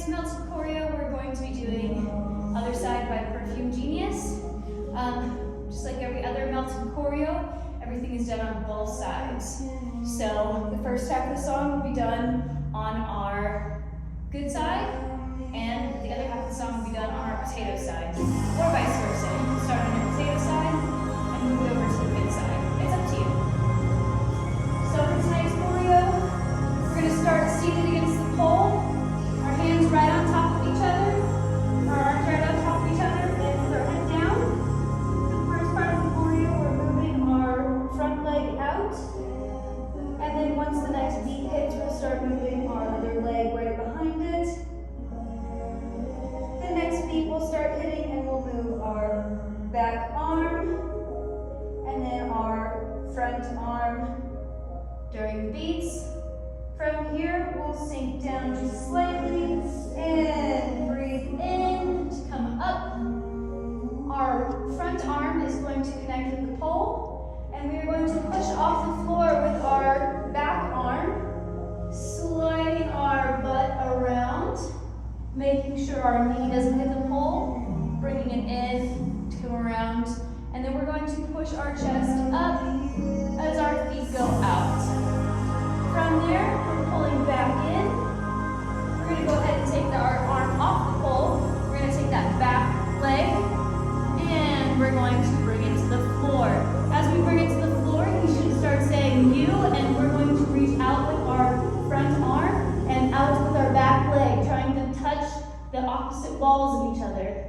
tonight's melted choreo, we're going to be doing Otherside by Perfume Genius. Just like every other melted choreo, everything is done on both sides. So the first half of the song will be done on our good side, and the other half of the song will be done on our potato side, or vice versa. You can start on your potato side and move it over to the good side. It's up to you. So for tonight's choreo, we're going to start seated against the pole. Our hands right on top of each other, our arms right on top of each other, and with our head down. For the first part of the choreo, we're moving our front leg out. And then once the next beat hits, we'll start moving our other leg right behind it. The next beat will start hitting and we'll move our back arm and then our front arm during the beats. From here, we'll sink down just slightly and breathe in to come up. Our front arm is going to connect with the pole, and we are going to push off the floor with our back arm, sliding our butt around, making sure our knee doesn't hit the pole, bringing it in to come around, and then we're going to push our chest up as our feet go out. From there, we're pulling back in. We're going to go ahead and take our arm off the pole. We're going to take that back leg, and we're going to bring it to the floor. As we bring it to the floor, you should start saying you, and we're going to reach out with our front arm and out with our back leg, trying to touch the opposite walls of each other.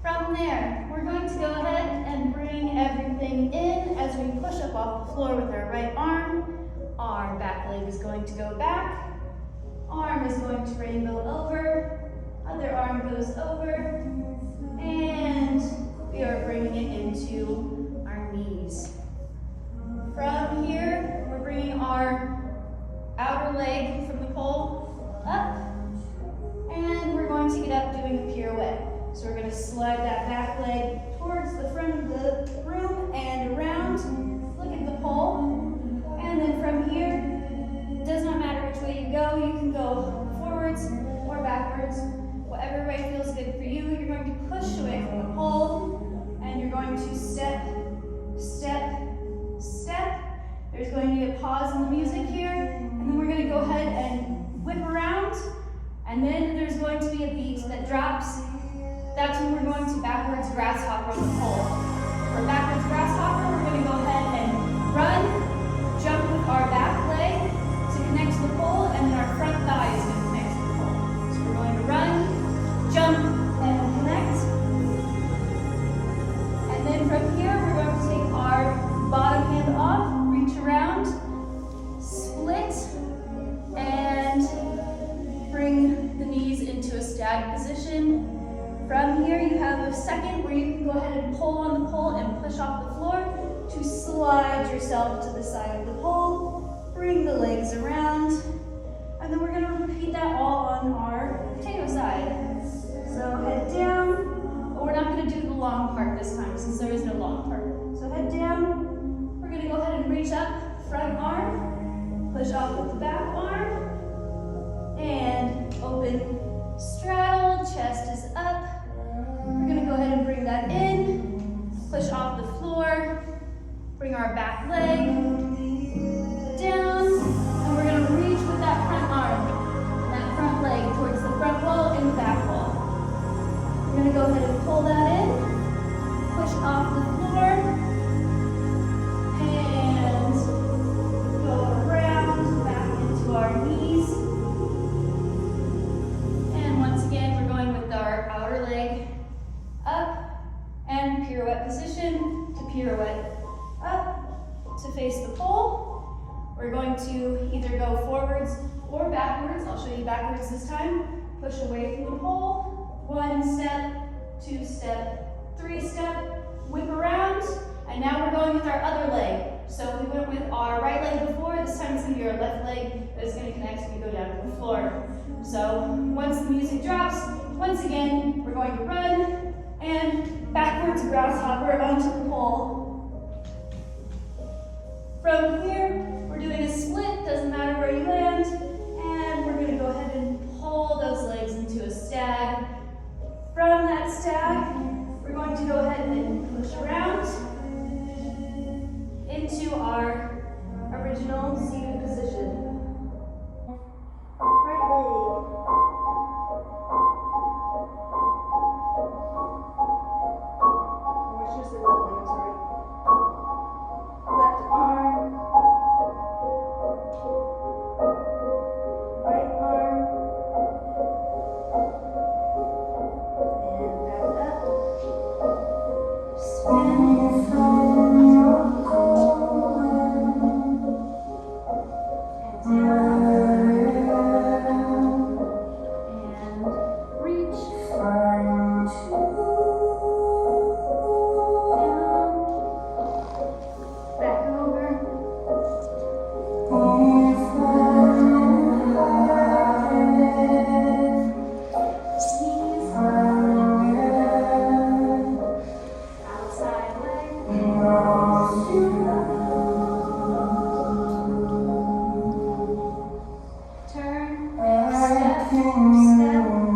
From there, we're going to go ahead and bring everything in as we push up off the floor with our right arm. Our back leg is going to go back, arm is going to rainbow over, other arm goes over, and we are bringing it into our knees. From here, we're bringing our outer leg from the pole up, and we're going to get up doing a pirouette. So we're going to slide that back leg towards the front of the room and around, look at the pole. And then from here, it does not matter which way you go. You can go forwards or backwards. Whatever way feels good for you. You're going to push away from the pole, and you're going to step, step, step. There's going to be a pause in the music here, and then we're going to go ahead and whip around, and then there's going to be a beat that drops. That's when we're going to backwards grasshopper on the pole. For backwards grasshopper, we're going to go ahead and run, jump with our back leg to connect to the pole, and then our front thigh is going to connect to the pole. So we're going to run, jump, and connect. And then from here, we're going to take our bottom hand off, reach around, split, and bring the knees into a stag position. From here, you have a second where you can go ahead and pull on the pole and push off the floor to slide yourself to the side of the pole, bring the legs around, and then we're going to repeat that all on our potato side. So head down, but we're not going to do the long part this time since there is no long part. So head down, we're going to go ahead and reach up, front arm, push off with the back arm, and open, straddle, chest is up. We're going to go ahead and bring that in, push off the floor, bring our back leg down, and we're going to reach with that front arm and that front leg towards the front wall and the back wall. We're going to go ahead and pull that in, push off the floor, and go around back into our knees. And once again, we're going with our outer leg up and pirouette position to pirouette up to face the pole. We're going to either go forwards or backwards. I'll show you backwards this time. Push away from the pole. 1 step, 2 step, 3 step, whip around, and now we're going with our other leg. So we went with our right leg before, this time it's going to be our left leg that is going to connect when we go down to the floor. So once the music drops, once again, we're going to run and backwards grasshopper onto the pole. From here, we're doing a split, doesn't matter where you land, and we're going to go ahead and pull those step,